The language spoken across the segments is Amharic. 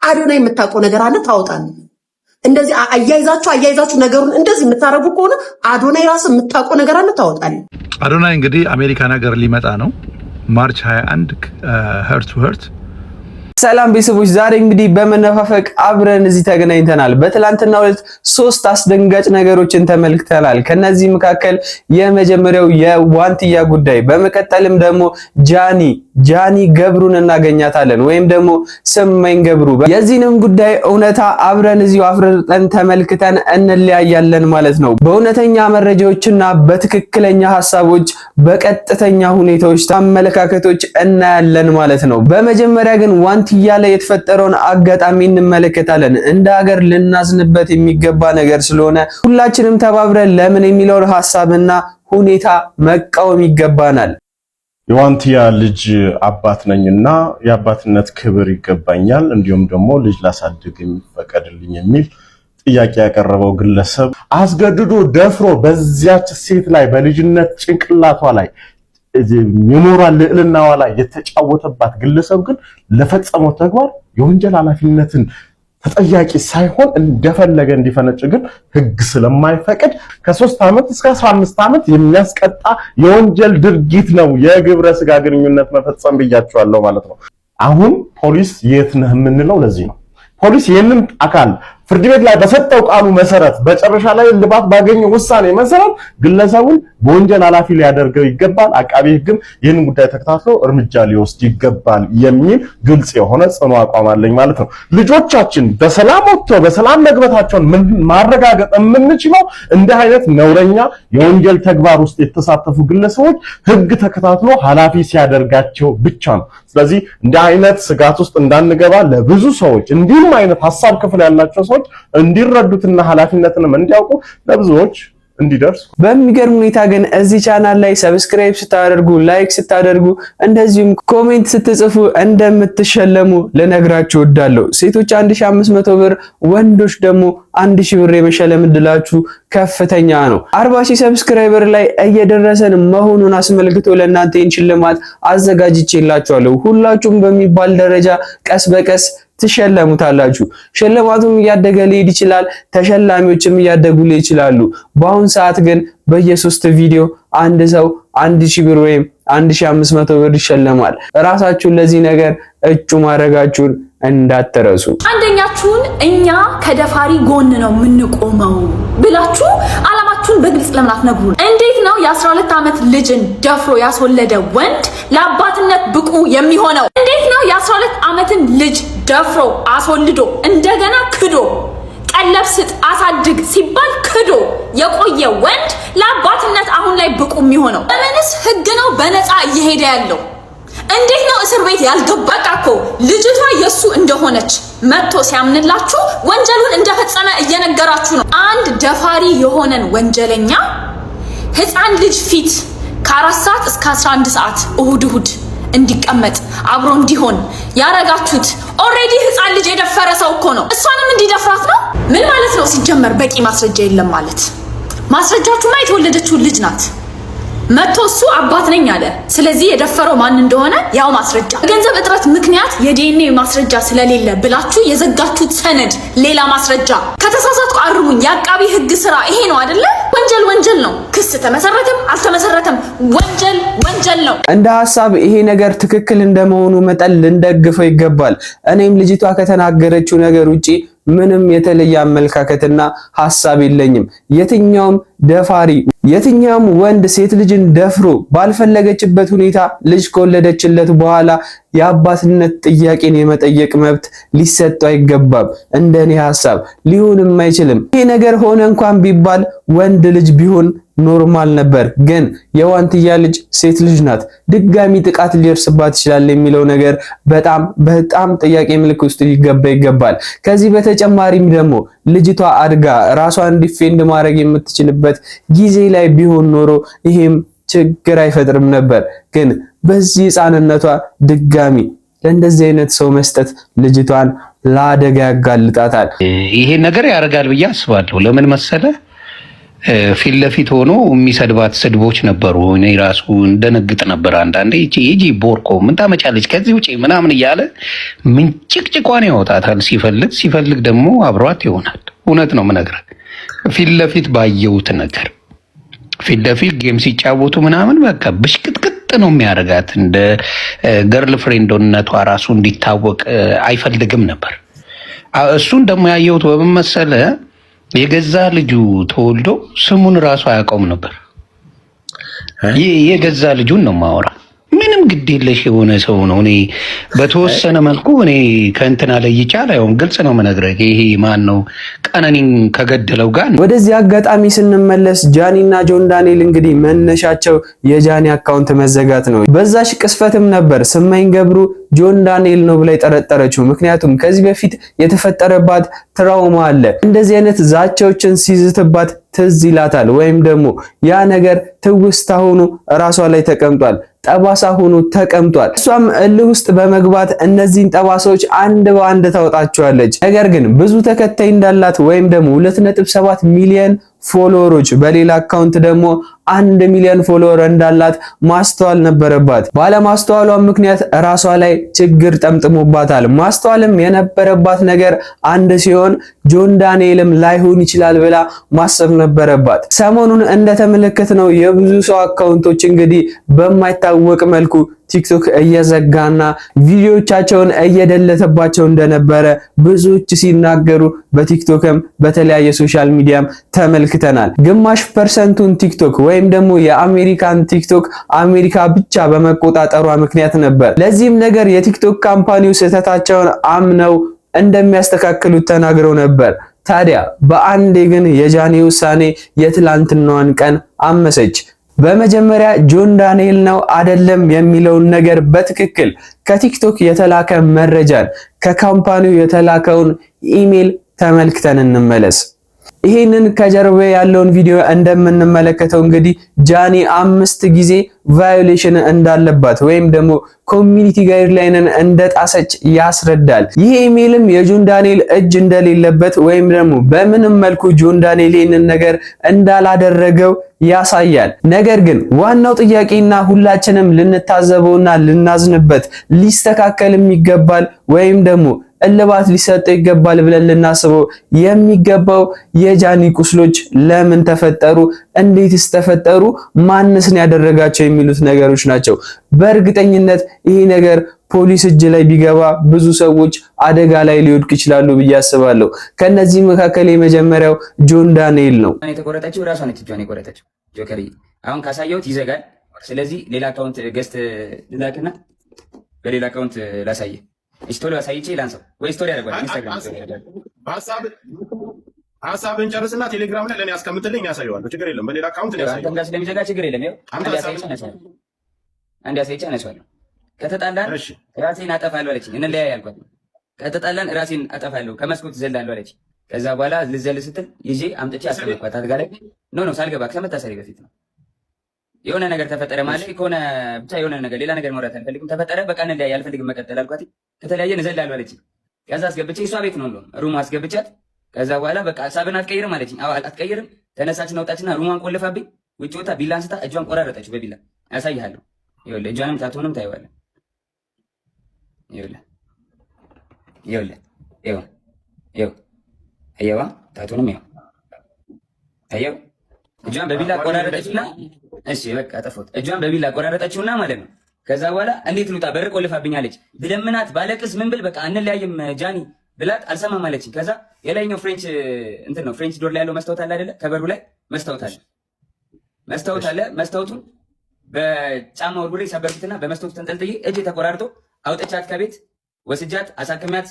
አዶናይ የምታውቀው ነገር አለ ታውጣለህ። እንደዚህ አያይዛችሁ ነገሩን እንደዚህ የምታረጉ ከሆነ አዶናይ ራስ የምታውቀው ነገር አለ ታውጣለህ። አዶናይ እንግዲህ አሜሪካን ሀገር ሊመጣ ነው ማርች 21 ሄርት ቱ ሄርት። ሰላም ቤተሰቦች፣ ዛሬ እንግዲህ በመነፋፈቅ አብረን እዚህ ተገናኝተናል። በትላንትናው ዕለት 3 አስደንጋጭ ነገሮችን ተመልክተናል። ከነዚህ መካከል የመጀመሪያው የዋንትያ ጉዳይ፣ በመቀጠልም ደግሞ ጃኒ ገብሩን እናገኛታለን ወይም ደግሞ ስመኝ ገብሩ። የዚህንም ጉዳይ እውነታ አብረን እዚሁ አፍርጠን ተመልክተን እንለያያለን ማለት ነው። በእውነተኛ መረጃዎችና በትክክለኛ ሐሳቦች በቀጥተኛ ሁኔታዎች አመለካከቶች እናያለን ማለት ነው። በመጀመሪያ ግን ዋንትያ ላይ የተፈጠረውን አጋጣሚ እንመለከታለን። እንደ ሀገር ልናዝንበት የሚገባ ነገር ስለሆነ ሁላችንም ተባብረን ለምን የሚለውን ሐሳብና ሁኔታ መቃወም ይገባናል። የዋንትያ ልጅ አባት ነኝና የአባትነት ክብር ይገባኛል፣ እንዲሁም ደግሞ ልጅ ላሳድግ የሚፈቀድልኝ የሚል ጥያቄ ያቀረበው ግለሰብ አስገድዶ ደፍሮ በዚያች ሴት ላይ በልጅነት ጭንቅላቷ ላይ የሞራል ልዕልናዋ ላይ የተጫወተባት ግለሰብ ግን ለፈጸመው ተግባር የወንጀል ኃላፊነትን ተጠያቂ ሳይሆን እንደፈለገ እንዲፈነጭ ግን ሕግ ስለማይፈቅድ ከ3 ዓመት እስከ 15 ዓመት የሚያስቀጣ የወንጀል ድርጊት ነው የግብረ ስጋ ግንኙነት መፈጸም ብያቸዋለሁ ማለት ነው። አሁን ፖሊስ የት ነህ የምንለው ለዚህ ነው። ፖሊስ ይህንን አካል ፍርድ ቤት ላይ በሰጠው ቃሉ መሰረት በጨረሻ ላይ ልባት ባገኘው ውሳኔ መሰረት ግለሰቡን በወንጀል ኃላፊ ሊያደርገው ይገባል። አቃቤ ሕግም ይህንን ጉዳይ ተከታትሎ እርምጃ ሊወስድ ይገባል የሚል ግልጽ የሆነ ጽኑ አቋም አለኝ ማለት ነው። ልጆቻችን በሰላም ወጥተው በሰላም መግባታቸውን ማረጋገጥ የምንችለው እንዲህ አይነት ነውረኛ የወንጀል ተግባር ውስጥ የተሳተፉ ግለሰቦች ሕግ ተከታትሎ ኃላፊ ሲያደርጋቸው ብቻ ነው። ስለዚህ እንዲህ አይነት ስጋት ውስጥ እንዳንገባ ለብዙ ሰዎች እንዲህም አይነት ሐሳብ ክፍል ያላቸው ሰዎች እንዲረዱትና ኃላፊነትንም እንዲያውቁ ለብዙዎች እንዲደርስ። በሚገርም ሁኔታ ግን እዚህ ቻናል ላይ ሰብስክራይብ ስታደርጉ፣ ላይክ ስታደርጉ፣ እንደዚሁም ኮሜንት ስትጽፉ እንደምትሸለሙ ልነግራችሁ እወዳለሁ። ሴቶች 1500 ብር፣ ወንዶች ደግሞ 1000 ብር የመሸለም እድላችሁ ከፍተኛ ነው። 40,000 ሰብስክራይበር ላይ እየደረሰን መሆኑን አስመልክቶ ለእናንተ ይህን ሽልማት አዘጋጅቼላችኋለሁ። ሁላችሁም በሚባል ደረጃ ቀስ በቀስ ትሸለሙታላችሁ። ሽልማቱም እያደገ ሊሄድ ይችላል፣ ተሸላሚዎችም እያደጉ ሊሄድ ይችላሉ። በአሁን ሰዓት ግን በየ3 ቪዲዮ አንድ ሰው 1000 ብር ወይም 1500 ብር ይሸለማል። ራሳችሁን ለዚህ ነገር እጩ ማድረጋችሁን እንዳትረሱ። አንደኛችሁን እኛ ከደፋሪ ጎን ነው የምንቆመው ብላችሁ አላማችሁን በግልጽ ለምን አትነግሩን? እንዴት ነው የ12 ዓመት ልጅን ደፍሮ ያስወለደ ወንድ ለአባትነት ብቁ የሚሆነው? እንዴት ነው የ12 ዓመትን ልጅ ደፍሮ አስወልዶ እንደገና ክዶ ቀለብ ስጥ አሳድግ ሲባል ክዶ የቆየ ወንድ ለአባትነት አሁን ላይ ብቁ የሚሆነው? በምንስ ህግ ነው በነፃ እየሄደ ያለው? እንዴት ነው እስር ቤት ያልገባ? በቃ እኮ ልጅቷ የሱ እንደሆነች መጥቶ ሲያምንላችሁ ወንጀሉን እንደፈጸመ እየነገራችሁ ነው። አንድ ደፋሪ የሆነን ወንጀለኛ ህፃን ልጅ ፊት ከ4 ሰዓት እስከ 11 ሰዓት እሁድ እንዲቀመጥ አብሮ እንዲሆን ያረጋችሁት ኦሬዲ ህፃን ልጅ የደፈረ ሰው እኮ ነው። እሷንም እንዲደፍራት ነው። ምን ማለት ነው? ሲጀመር በቂ ማስረጃ የለም ማለት። ማስረጃችሁማ የተወለደችው ልጅ ናት። መጥቶ እሱ አባት ነኝ አለ። ስለዚህ የደፈረው ማን እንደሆነ ያው ማስረጃ። በገንዘብ እጥረት ምክንያት የዲኤንኤ ማስረጃ ስለሌለ ብላችሁ የዘጋችሁት ሰነድ ሌላ ማስረጃ። ከተሳሳትኩ አርሙኝ። የአቃቢ ህግ ስራ ይሄ ነው አይደለ? ወንጀል ነው። ክስ ተመሰረተም አልተመሰረተም ወንጀል ነው። እንደ ሐሳብ ይሄ ነገር ትክክል እንደመሆኑ መጠን ልንደግፈው ይገባል። እኔም ልጅቷ ከተናገረችው ነገር ውጪ ምንም የተለየ አመለካከትና ሐሳብ የለኝም። የትኛውም ወንድ ሴት ልጅን ደፍሮ ባልፈለገችበት ሁኔታ ልጅ ከወለደችለት በኋላ የአባትነት ጥያቄን የመጠየቅ መብት ሊሰጠው አይገባም። እንደኔ ሐሳብ ሊሆንም አይችልም። ይሄ ነገር ሆነ እንኳን ቢባል ወንድ ልጅ ቢሆን ኖርማል ነበር። ግን የዋንትያ ልጅ ሴት ልጅ ናት። ድጋሚ ጥቃት ሊደርስባት ይችላል የሚለው ነገር በጣም ጥያቄ ምልክት ውስጥ ይገባል። ከዚህ በተጨማሪም ደግሞ ልጅቷ አድጋ ራሷን ዲፌንድ ማድረግ የምትችልበት ጊዜ ላይ ቢሆን ኖሮ ይሄም ችግር አይፈጥርም ነበር። ግን በዚህ ሕፃንነቷ ድጋሚ ለእንደዚህ አይነት ሰው መስጠት ልጅቷን ለአደጋ ያጋልጣታል። ይሄ ነገር ያደርጋል ብዬ አስባለሁ። ለምን መሰለ? ፊት ለፊት ሆኖ የሚሰድባት ስድቦች ነበሩ። እኔ ራሱ እንደነግጥ ነበር አንዳንዴ። ይጂ ቦርኮ ምን ታመጫለች ከዚህ ውጪ ምናምን እያለ ምን ጭቅጭቋን ያወጣታል። ሲፈልግ ደግሞ አብሯት ይሆናል። እውነት ነው የምነግርህ፣ ፊት ለፊት ባየሁት ነገር ፊት ለፊት ጌም ሲጫወቱ ምናምን በቃ ብሽቅጥቅጥ ነው የሚያደርጋት። እንደ ገርል ፍሬንድነቷ ራሱ እንዲታወቅ አይፈልግም ነበር። እሱን ደግሞ ያየሁት በምን መሰለህ? የገዛ ልጁ ተወልዶ ስሙን ራሱ አያውቀውም ነበር። የገዛ ልጁን ነው ማወራ። ምንም ግዴለሽ የሆነ ሰው ነው። እኔ በተወሰነ መልኩ እኔ ከእንትና ለይቼ አላየውም። ግልጽ ነው የምነግርህ። ይሄ ማን ነው ቀነኒን ከገደለው ጋር። ወደዚህ አጋጣሚ ስንመለስ ጃኒና ጆን ዳንኤል እንግዲህ መነሻቸው የጃኒ አካውንት መዘጋት ነው። በዛሽ ቅስፈትም ነበር ስመኝ ገብሩ ጆን ዳንኤል ነው ብላ የጠረጠረችው። ምክንያቱም ከዚህ በፊት የተፈጠረባት ትራውማ አለ። እንደዚህ አይነት ዛቻዎችን ሲዝትባት ትዝ ይላታል፣ ወይም ደግሞ ያ ነገር ትውስታ ሆኖ ራሷ ላይ ተቀምጧል፣ ጠባሳ ሆኖ ተቀምጧል። እሷም እልህ ውስጥ በመግባት እነዚህን ጠባሳዎች አንድ በአንድ ታወጣቸዋለች። ነገር ግን ብዙ ተከታይ እንዳላት ወይም ደግሞ 2.7 ሚሊዮን ፎሎወሮች በሌላ አካውንት ደግሞ 1 ሚሊዮን ፎሎወር እንዳላት ማስተዋል ነበረባት። ባለማስተዋሏ ምክንያት ራሷ ላይ ችግር ጠምጥሞባታል። ማስተዋልም የነበረባት ነገር አንድ ሲሆን ጆን ዳንኤልም ላይሆን ይችላል ብላ ማሰብ ነበረባት። ሰሞኑን እንደተመለከትነው የብዙ ሰው አካውንቶች እንግዲህ በማይታወቅ መልኩ ቲክቶክ እየዘጋና ቪዲዮቻቸውን እየደለተባቸው እንደነበረ ብዙዎች ሲናገሩ በቲክቶክም በተለያየ ሶሻል ሚዲያም ተመልክተናል። ግማሽ ፐርሰንቱን ቲክቶክ ወይም ደግሞ የአሜሪካን ቲክቶክ አሜሪካ ብቻ በመቆጣጠሯ ምክንያት ነበር። ለዚህም ነገር የቲክቶክ ካምፓኒው ስህተታቸውን አምነው እንደሚያስተካክሉት ተናግረው ነበር። ታዲያ በአንዴ ግን የጃኒ ውሳኔ የትላንትናዋን ቀን አመሰች። በመጀመሪያ ጆን ዳንኤል ነው አይደለም የሚለውን ነገር በትክክል ከቲክቶክ የተላከ መረጃን ከካምፓኒው የተላከውን ኢሜል ተመልክተን እንመለስ። ይሄንን ከጀርባ ያለውን ቪዲዮ እንደምንመለከተው እንግዲህ ጃኒ 5 ጊዜ ቫዮሌሽን እንዳለባት ወይም ደግሞ ኮሚኒቲ ጋይድላይንን እንደጣሰች ያስረዳል። ይሄ ኢሜልም የጆን ዳንኤል እጅ እንደሌለበት ወይም ደግሞ በምንም መልኩ ጆን ዳንኤል ይሄንን ነገር እንዳላደረገው ያሳያል። ነገር ግን ዋናው ጥያቄና ሁላችንም ልንታዘበውና ልናዝንበት ሊስተካከልም ይገባል ወይም ደግሞ እልባት ሊሰጠው ይገባል ብለን ልናስበው የሚገባው የጃኒ ቁስሎች ለምን ተፈጠሩ፣ እንዴትስ ተፈጠሩ፣ ማንስን ያደረጋቸው የሚሉት ነገሮች ናቸው። በእርግጠኝነት ይሄ ነገር ፖሊስ እጅ ላይ ቢገባ ብዙ ሰዎች አደጋ ላይ ሊወድቁ ይችላሉ ብዬ አስባለሁ። ከነዚህ መካከል የመጀመሪያው ጆን ዳንኤል ነው። የተቆረጠችው ራሷ ነች እጇን የቆረጠችው። ጆከሪ አሁን ካሳየሁት ይዘጋል። ስለዚህ ሌላ አካውንት ገዝት ልላክና በሌላ አካውንት ላሳየ ስቶሪ አሳይቼ ላንሰው ወይ ስቶሪ ያደርጋል። ኢንስታግራም ሀሳብን ጨርስና ቴሌግራም ላይ ለኔ አስቀምጥልኝ፣ ያሳየዋለሁ። ችግር የለም። በሌላ አካውንት ነው ያሳየው። አንተ ስለሚዘጋ ችግር የለም። ይኸው አንድ አሳይቼ አነሳዋለሁ። ከተጣላን ራሴን አጠፋለሁ አለችኝ። እንለያይ አልኳት። ከተጣላን ራሴን አጠፋለሁ ከመስኮት ዘላለሁ አለችኝ። ከዛ በኋላ ልዘል ስትል ይዤ አምጥቼ አስቀመጥኳት አልጋ ላይ። ኖ ሳልገባ ከመታሰሪ በፊት ነው። የሆነ ነገር ተፈጠረ ማለት ከሆነ ብቻ የሆነ ነገር ሌላ ነገር ማውራት አልፈልግም። ተፈጠረ በቃ እንለያይ፣ አልፈልግም መቀጠል አልኳት። ከተለያየን እዘላለሁ አለችኝ። ከዛ አስገብቼ እሷ ቤት ነው ሩም አስገብቻት። ከዛ በኋላ በቃ ሀሳብን አትቀይርም አለችኝ። አዎ አትቀይርም። ተነሳችን አውጣችና ሩሟን ቆልፋብኝ ውጭ ወጣ። ቢላ አንስታ እጇን ቆራረጠችው በቢላ። ያሳይሃለሁ። ይኸውልህ እጇንም ታቶንም ታይዋለህ። ይኸውልህ አየዋ ታቶንም ይኸው አየው። እጇን በቢላ ቆራረጠችና እሺ በቃ አጠፋሁት። እጇን በቢላ ቆራረጠችውና ማለት ነው። ከዛ በኋላ እንዴት ልውጣ በር ቆልፋብኛለች። ብለምናት ባለቅስ ምን ብል በቃ አንለያይም ጃኒ ብላት አልሰማም አለችኝ። ከዛ የላይኛው ፍሬንች እንትን ነው ፍሬንች ዶር ላይ ያለው መስታወት አለ አይደለ? ከበሩ ላይ መስታወት አለ። መስታወቱን በጫማ ወርውሬ ሰበርኩትና በመስታወቱ ተንጠልጥዬ እጄ ተቆራርጦ አውጥቻት ከቤት ወስጃት አሳክሚያት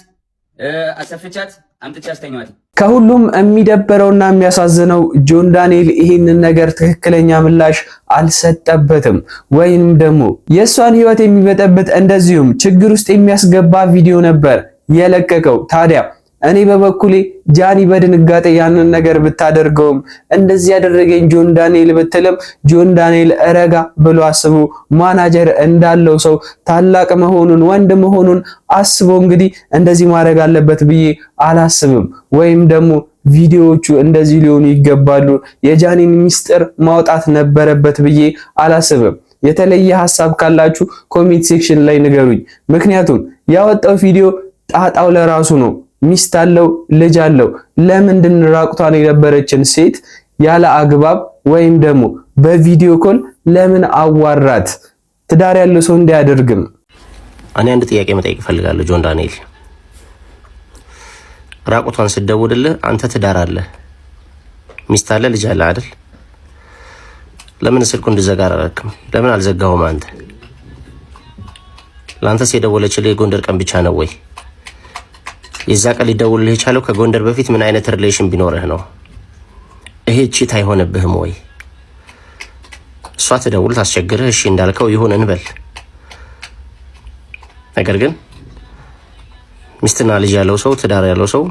አሰፍቻት አምጥቻ አስተኛዋት። ከሁሉም የሚደበረውና የሚያሳዝነው ጆን ዳንኤል ይህንን ነገር ትክክለኛ ምላሽ አልሰጠበትም፣ ወይንም ደግሞ የእሷን ሕይወት የሚበጠብጥ እንደዚሁም ችግር ውስጥ የሚያስገባ ቪዲዮ ነበር የለቀቀው። ታዲያ እኔ በበኩሌ ጃኒ በድንጋጤ ያንን ነገር ብታደርገውም እንደዚህ ያደረገኝ ጆን ዳንኤል ብትልም ጆን ዳንኤል ረጋ ብሎ አስቦ ማናጀር እንዳለው ሰው ታላቅ መሆኑን ወንድ መሆኑን አስቦ እንግዲህ እንደዚህ ማድረግ አለበት ብዬ አላስብም። ወይም ደግሞ ቪዲዮዎቹ እንደዚህ ሊሆኑ ይገባሉ፣ የጃኒን ሚስጥር ማውጣት ነበረበት ብዬ አላስብም። የተለየ ሐሳብ ካላችሁ ኮሜንት ሴክሽን ላይ ንገሩኝ። ምክንያቱም ያወጣው ቪዲዮ ጣጣው ለራሱ ነው። ሚስት አለው፣ ልጅ አለው። ለምንድን ራቁቷን የነበረችን ሴት ያለ አግባብ ወይም ደግሞ በቪዲዮ ኮል ለምን አዋራት? ትዳር ያለው ሰው እንዲያደርግም። እኔ አንድ ጥያቄ መጠየቅ እፈልጋለሁ። ጆን ዳንኤል ራቁቷን ስደውልልህ አንተ ትዳር አለ፣ ሚስት አለ፣ ልጅ አለ አይደል? ለምን ስልኩ እንድዘጋ አላረክም? ለምን አልዘጋውም? አንተ ለአንተስ የደወለችልህ የጎንደር ቀን ብቻ ነው ወይ? የዛ ቀን ሊደውልልህ የቻለው ከጎንደር በፊት ምን አይነት ሪሌሽን ቢኖርህ ነው? ይሄ ቺት አይሆንብህም ወይ? እሷ ትደውል ታስቸግርህ፣ እሺ እንዳልከው ይሁን እንበል። ነገር ግን ሚስትና ልጅ ያለው ሰው ትዳር ያለው ሰው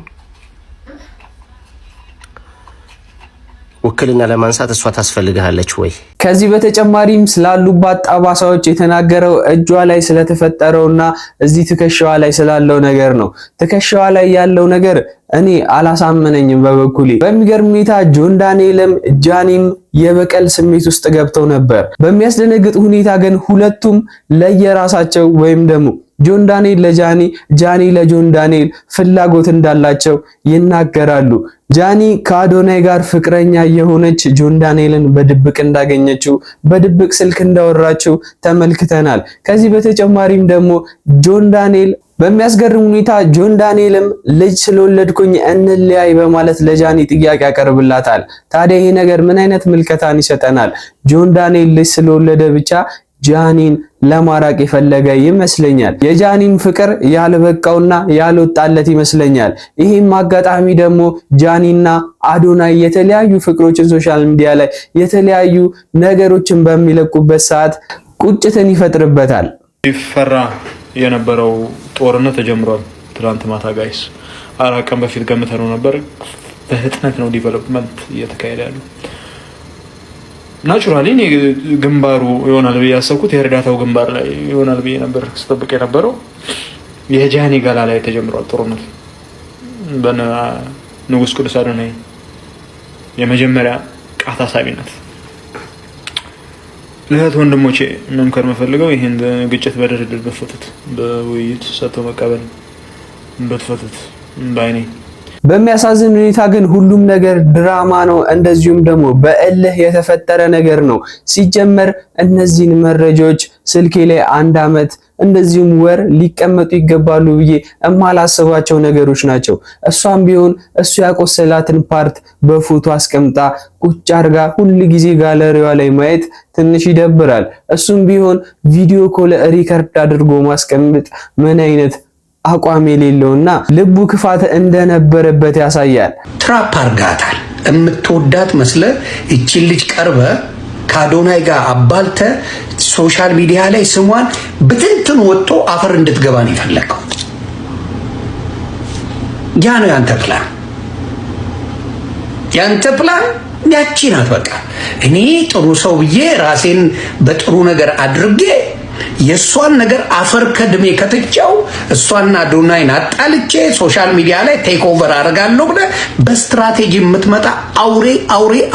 ውክልና ለማንሳት እሷ ታስፈልግሃለች ወይ? ከዚህ በተጨማሪም ስላሉባት ጠባሳዎች የተናገረው እጇ ላይ ስለተፈጠረውና እዚህ ትከሻዋ ላይ ስላለው ነገር ነው። ትከሻዋ ላይ ያለው ነገር እኔ አላሳመነኝም በበኩሌ። በሚገርም ሁኔታ ጆን ዳንኤልም ጃኒም የበቀል ስሜት ውስጥ ገብተው ነበር። በሚያስደነግጥ ሁኔታ ግን ሁለቱም ለየራሳቸው ወይም ደግሞ ጆን ዳንኤል ለጃኒ፣ ጃኒ ለጆን ዳንኤል ፍላጎት እንዳላቸው ይናገራሉ። ጃኒ ከአዶናይ ጋር ፍቅረኛ የሆነች ጆን ዳንኤልን በድብቅ እንዳገኘችው በድብቅ ስልክ እንዳወራችው ተመልክተናል። ከዚህ በተጨማሪም ደግሞ ጆን ዳንኤል በሚያስገርም ሁኔታ ጆን ዳንኤልም ልጅ ስለወለድኩኝ እንለያይ በማለት ለጃኒ ጥያቄ ያቀርብላታል። ታዲያ ይሄ ነገር ምን አይነት ምልከታን ይሰጠናል? ጆን ዳንኤል ልጅ ስለወለደ ብቻ ጃኒን ለማራቅ የፈለገ ይመስለኛል። የጃኒን ፍቅር ያልበቃውና ያልወጣለት ይመስለኛል። ይሄም አጋጣሚ ደግሞ ጃኒና አዶናይ የተለያዩ ፍቅሮችን ሶሻል ሚዲያ ላይ የተለያዩ ነገሮችን በሚለቁበት ሰዓት ቁጭትን ይፈጥርበታል። ይፈራ የነበረው ጦርነት ተጀምሯል። ትላንት ማታ ጋይስ 4 ቀን በፊት ገምተነው ነበር። በፍጥነት ነው ዲቨሎፕመንት እየተካሄደ ያለው። ናቹራሊ ግንባሩ ይሆናል ብዬ ያሰብኩት የእርዳታው ግንባር ላይ ይሆናል ብዬ ነበር ስጠብቅ የነበረው። የጃኒ ገላ ላይ ተጀምሯል ጦርነቱ በነ ንጉስ ቅዱስ አዶናይ የመጀመሪያ ቃታ ሳቢነት። ለእህት ወንድሞቼ መምከር መፈልገው ይሄን ግጭት በድርድር በፈቱት፣ በውይይት ሰጥቶ መቀበል በፈቱት ባይኔ። በሚያሳዝን ሁኔታ ግን ሁሉም ነገር ድራማ ነው፣ እንደዚሁም ደግሞ በእልህ የተፈጠረ ነገር ነው። ሲጀመር እነዚህን መረጃዎች ስልኬ ላይ 1 ዓመት እንደዚሁም ወር ሊቀመጡ ይገባሉ ብዬ እማላስባቸው ነገሮች ናቸው። እሷም ቢሆን እሱ ያቆሰላትን ፓርት በፎቶ አስቀምጣ ቁጭ አድርጋ ሁል ጊዜ ጋለሪዋ ላይ ማየት ትንሽ ይደብራል። እሱም ቢሆን ቪዲዮ ኮል ሪከርድ አድርጎ ማስቀመጥ ምን አይነት አቋም የሌለውና ልቡ ክፋት እንደነበረበት ያሳያል። ትራፕ አርጋታል። እምትወዳት መስለ እቺን ልጅ ቀርበ ከአዶናይ ጋር አባልተ ሶሻል ሚዲያ ላይ ስሟን ብትንትን ወጥቶ አፈር እንድትገባ ነው የፈለከው። ያ ነው ያንተ ፕላን። ያንተ ፕላን ያቺ ናት። በቃ እኔ ጥሩ ሰው ብዬ ራሴን በጥሩ ነገር አድርጌ የሷን ነገር አፈር ከድሜ ከተጫው እሷና አዶናይን አጣልቼ ሶሻል ሚዲያ ላይ ቴክ ኦቨር አደርጋለሁ ብለህ በስትራቴጂ የምትመጣ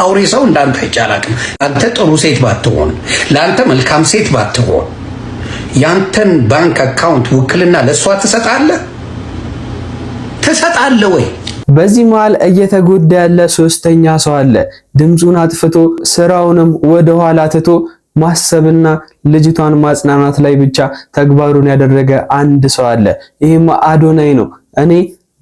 አውሬ ሰው እንዳንተ አይቻላቅም። አንተ ጥሩ ሴት ባትሆን፣ ለአንተ መልካም ሴት ባትሆን ያንተን ባንክ አካውንት ውክልና ለሷ ትሰጣለህ ወይ? በዚህ መሃል እየተጎዳ ያለ ሶስተኛ ሰው አለ። ድምፁን አጥፍቶ ስራውንም ወደ ኋላ ትቶ ማሰብና ልጅቷን ማጽናናት ላይ ብቻ ተግባሩን ያደረገ አንድ ሰው አለ። ይሄማ አዶናይ ነው። እኔ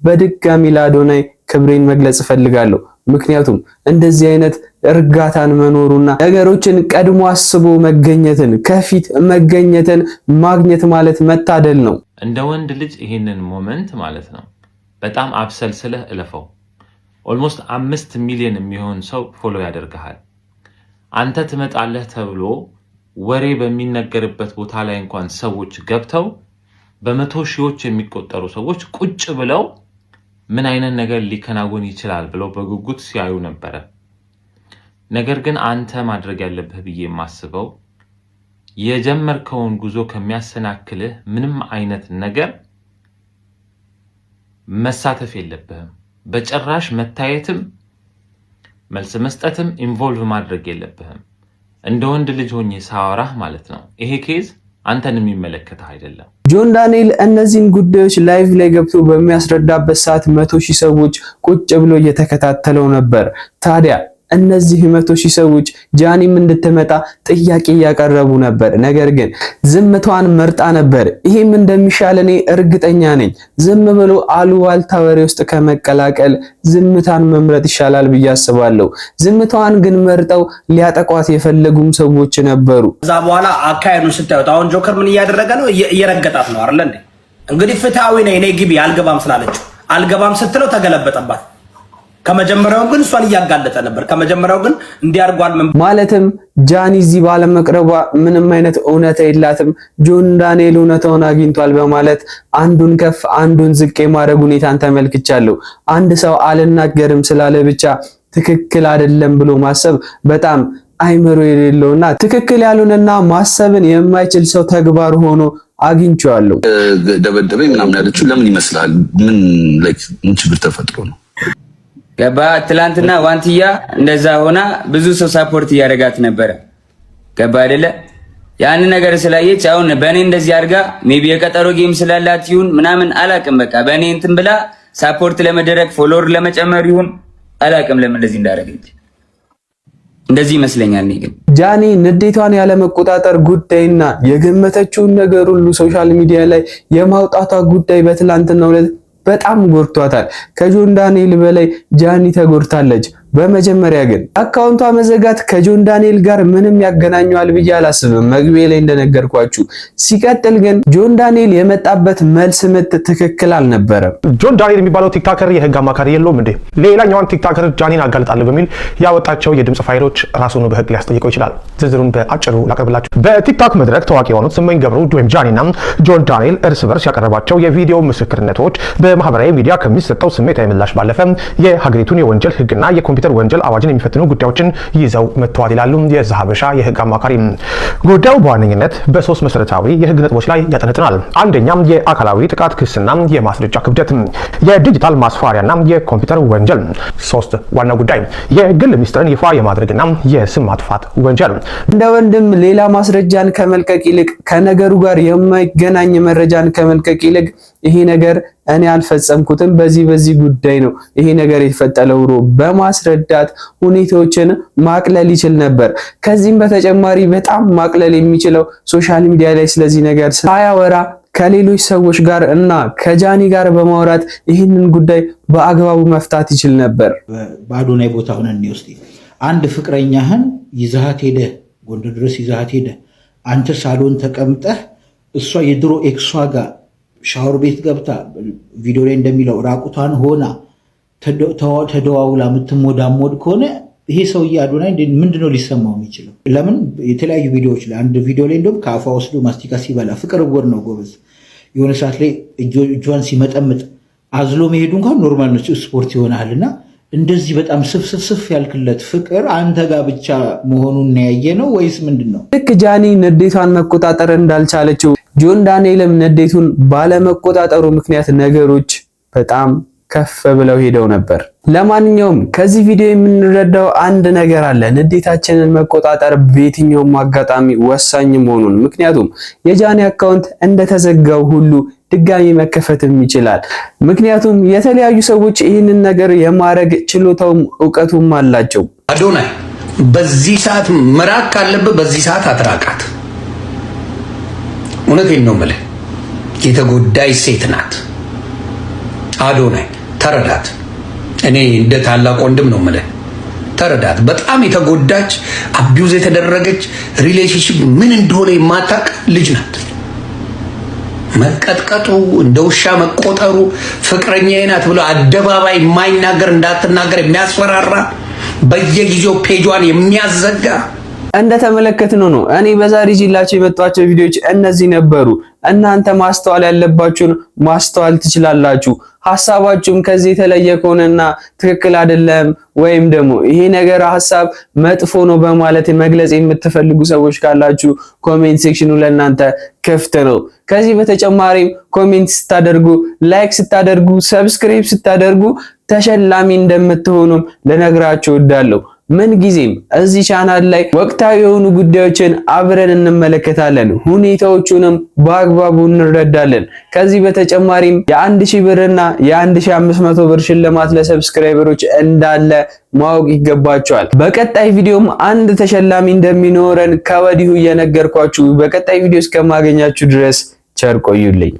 በድጋሚ ለአዶናይ ክብሬን መግለጽ እፈልጋለሁ። ምክንያቱም እንደዚህ አይነት እርጋታን መኖሩና ነገሮችን ቀድሞ አስቦ መገኘትን ከፊት መገኘትን ማግኘት ማለት መታደል ነው። እንደ ወንድ ልጅ ይሄንን ሞመንት ማለት ነው በጣም አብሰልስለህ እለፈው። ኦልሞስት 5 ሚሊዮን የሚሆን ሰው ፎሎ ያደርግሃል። አንተ ትመጣለህ ተብሎ ወሬ በሚነገርበት ቦታ ላይ እንኳን ሰዎች ገብተው በመቶ ሺዎች የሚቆጠሩ ሰዎች ቁጭ ብለው ምን አይነት ነገር ሊከናወን ይችላል ብለው በጉጉት ሲያዩ ነበረ። ነገር ግን አንተ ማድረግ ያለብህ ብዬ የማስበው የጀመርከውን ጉዞ ከሚያሰናክልህ ምንም አይነት ነገር መሳተፍ የለብህም። በጭራሽ መታየትም መልስ መስጠትም ኢንቮልቭ ማድረግ የለብህም። እንደ ወንድ ልጅ ሆኜ ሳወራህ ማለት ነው። ይሄ ኬዝ አንተን የሚመለከተህ አይደለም። ጆን ዳንኤል እነዚህን ጉዳዮች ላይቭ ላይ ገብቶ በሚያስረዳበት ሰዓት 100,000 ሰዎች ቁጭ ብሎ እየተከታተለው ነበር። ታዲያ እነዚህ 100,000 ሰዎች ጃኒም እንድትመጣ ጥያቄ እያቀረቡ ነበር። ነገር ግን ዝምታዋን መርጣ ነበር። ይሄም እንደሚሻል እኔ እርግጠኛ ነኝ። ዝም ብሎ አሉባልታ ወሬ ውስጥ ከመቀላቀል ዝምታን መምረጥ ይሻላል ብዬ አስባለሁ። ዝምታዋን ግን መርጠው ሊያጠቋት የፈለጉም ሰዎች ነበሩ። ከዛ በኋላ አካሄዱን ስታዩት አሁን ጆከር ምን እያደረገ ነው? እየረገጣት ነው አይደል እንዴ? እንግዲህ ፍትሃዊ ነኝ እኔ ግቢ አልገባም ስላለችው አልገባም ስትለው ተገለበጠባት። ከመጀመሪያው ግን እሷን እያጋለጠ ነበር። ከመጀመሪያው ግን እንዲያርጓል ማለትም ጃኒ እዚህ ባለመቅረቧ ምንም አይነት እውነታ የላትም፣ ጆን ዳንኤል እውነታውን አግኝቷል በማለት አንዱን ከፍ አንዱን ዝቅ የማድረግ ሁኔታን ተመልክቻለሁ። አንድ ሰው አልናገርም ስላለ ብቻ ትክክል አይደለም ብሎ ማሰብ በጣም አይምሮ የሌለውና ትክክል ያሉንና ማሰብን የማይችል ሰው ተግባር ሆኖ አግኝቼዋለሁ። ደበደበኝ ምናምን ያለችው ለምን ይመስላል? ምን ችግር ተፈጥሮ ነው? ገባ ትላንትና ዋንትያ እንደዛ ሆና ብዙ ሰው ሳፖርት እያደረጋት ነበረ። ገባ አይደለ? ያን ነገር ስላየች አሁን በእኔ እንደዚህ አድርጋ ሜቢ የቀጠሮ ጌም ስላላት ይሁን ምናምን አላቅም። በቃ በእኔ እንትን ብላ ሳፖርት ለመደረግ ፎሎወር ለመጨመር ይሁን አላቅም ለምን እንደዚህ እንዳደረገች እንደዚህ ይመስለኛል። እኔ ግን ጃኒ ንዴቷን ያለ መቆጣጠር ጉዳይና የገመተችውን ነገር ሁሉ ሶሻል ሚዲያ ላይ የማውጣቷ ጉዳይ በትላንትናው ዕለት በጣም ጎርቷታል። ከጆን ዳንኤል በላይ ጃኒ ተጎርታለች። በመጀመሪያ ግን አካውንቷ መዘጋት ከጆን ዳንኤል ጋር ምንም ያገናኘዋል ብዬ አላስብም፣ መግቢያ ላይ እንደነገርኳችሁ። ሲቀጥል ግን ጆን ዳንኤል የመጣበት መልስ ምት ትክክል አልነበረም። ጆን ዳንኤል የሚባለው ቲክታከር የህግ አማካሪ የለውም እንዴ? ሌላኛዋን ቲክታከር ጃኒን አጋልጣለሁ በሚል ያወጣቸው የድምጽ ፋይሎች ራሱን በህግ ሊያስጠይቀው ይችላል። ዝርዝሩን በአጭሩ ላቀርብላችሁ። በቲክታክ መድረክ ታዋቂ የሆኑት ስመኝ ገብሩ ወይም ጃኒና ጆን ዳንኤል እርስ በርስ ያቀረባቸው የቪዲዮ ምስክርነቶች በማህበራዊ ሚዲያ ከሚሰጠው ስሜታዊ ምላሽ ባለፈ የሀገሪቱን የወንጀል ህግና የኮምፒውተር ወንጀል አዋጅን የሚፈትኑ ጉዳዮችን ይዘው መጥተዋል ይላሉ የዛሀበሻ የህግ አማካሪ። ጉዳዩ በዋነኝነት በሶስት መሰረታዊ የህግ ነጥቦች ላይ ያጠነጥናል። አንደኛም የአካላዊ ጥቃት ክስና የማስረጃ ክብደት፣ የዲጂታል ማስፈራሪያና የኮምፒውተር ወንጀል። ሶስት ዋና ጉዳይ የግል ሚስጥርን ይፋ የማድረግና የስም ማጥፋት ወንጀል። እንደ ወንድም ሌላ ማስረጃን ከመልቀቅ ይልቅ ከነገሩ ጋር የማይገናኝ መረጃን ከመልቀቅ ይልቅ ይሄ ነገር እኔ አልፈጸምኩትም በዚህ ጉዳይ ነው ይሄ ነገር የተፈጠረው ብሎ በማስረዳት ሁኔታዎችን ማቅለል ይችል ነበር። ከዚህም በተጨማሪ በጣም ማቅለል የሚችለው ሶሻል ሚዲያ ላይ ስለዚህ ነገር ሳያወራ ከሌሎች ሰዎች ጋር እና ከጃኒ ጋር በማውራት ይህንን ጉዳይ በአግባቡ መፍታት ይችል ነበር። በአዶናይ ቦታ ሆነን እንወስድ። አንድ ፍቅረኛህን ይዛሃት ሄደ፣ ጎንደር ድረስ ይዛሃት ሄደ። አንተ ሳሎን ተቀምጠህ እሷ የድሮ ኤክሷ ጋር ሻወር ቤት ገብታ ቪዲዮ ላይ እንደሚለው ራቁቷን ሆና ተደዋውላ የምትሞዳሞድ ከሆነ ይሄ ሰውዬ አዶናይ ምንድነው ሊሰማው የሚችለው? ለምን የተለያዩ ቪዲዮዎች ላይ አንድ ቪዲዮ ላይ እንደውም ከአፏ ወስዶ ማስቲካ ሲበላ ፍቅር እውር ነው ጎበዝ። የሆነ ሰዓት ላይ እጇን ሲመጠምጥ አዝሎ መሄዱ እንኳን ኖርማል ነው፣ ስፖርት ይሆናልና እንደዚህ በጣም ስፍስፍ ያልክለት ፍቅር አንተ ጋር ብቻ መሆኑን ያየ ነው ወይስ ምንድን ነው? ልክ ጃኒ ንዴቷን መቆጣጠር እንዳልቻለችው ጆን ዳንኤልም ንዴቱን ባለመቆጣጠሩ ምክንያት ነገሮች በጣም ከፍ ብለው ሄደው ነበር። ለማንኛውም ከዚህ ቪዲዮ የምንረዳው አንድ ነገር አለ። ንዴታችንን መቆጣጠር በየትኛውም አጋጣሚ ወሳኝ መሆኑን። ምክንያቱም የጃኒ አካውንት እንደተዘጋው ሁሉ ድጋሚ መከፈትም ይችላል። ምክንያቱም የተለያዩ ሰዎች ይህንን ነገር የማድረግ ችሎታውም እውቀቱም አላቸው። አዶናይ በዚህ ሰዓት መራቅ ካለብህ በዚህ ሰዓት አትራቃት። እውነቴን ነው የምልህ፣ የተጎዳይ ሴት ናት። አዶናይ ተረዳት። እኔ እንደ ታላቅ ወንድም ነው የምልህ፣ ተረዳት። በጣም የተጎዳች አቢዩዝ የተደረገች ሪሌሽንሺፕ ምን እንደሆነ የማታውቅ ልጅ ናት። መቀጥቀጡ፣ እንደ ውሻ መቆጠሩ፣ ፍቅረኛዬ ናት ብሎ አደባባይ የማይናገር እንዳትናገር የሚያስፈራራ በየጊዜው ፔጇን የሚያዘጋ እንደተመለከትነው ነው። እኔ በዛሬ ይዤላችሁ የመጣኋቸው ቪዲዮዎች እነዚህ ነበሩ። እናንተ ማስተዋል ያለባችሁን ማስተዋል ትችላላችሁ። ሐሳባችሁም ከዚህ የተለየ ከሆነና ትክክል አይደለም ወይም ደግሞ ይሄ ነገር ሐሳብ መጥፎ ነው በማለት መግለጽ የምትፈልጉ ሰዎች ካላችሁ ኮሜንት ሴክሽኑ ለእናንተ ክፍት ነው። ከዚህ በተጨማሪም ኮሜንት ስታደርጉ፣ ላይክ ስታደርጉ፣ ሰብስክራይብ ስታደርጉ ተሸላሚ እንደምትሆኑም ልነግራችሁ እወዳለሁ። ምን ጊዜም እዚህ ቻናል ላይ ወቅታዊ የሆኑ ጉዳዮችን አብረን እንመለከታለን፣ ሁኔታዎቹንም በአግባቡ እንረዳለን። ከዚህ በተጨማሪም የ1000 ብርና የ1500 ብር ሽልማት ለሰብስክራይበሮች እንዳለ ማወቅ ይገባቸዋል። በቀጣይ ቪዲዮም አንድ ተሸላሚ እንደሚኖረን ከወዲሁ እየነገርኳችሁ በቀጣይ ቪዲዮ እስከማገኛችሁ ድረስ ቸር ቆዩልኝ።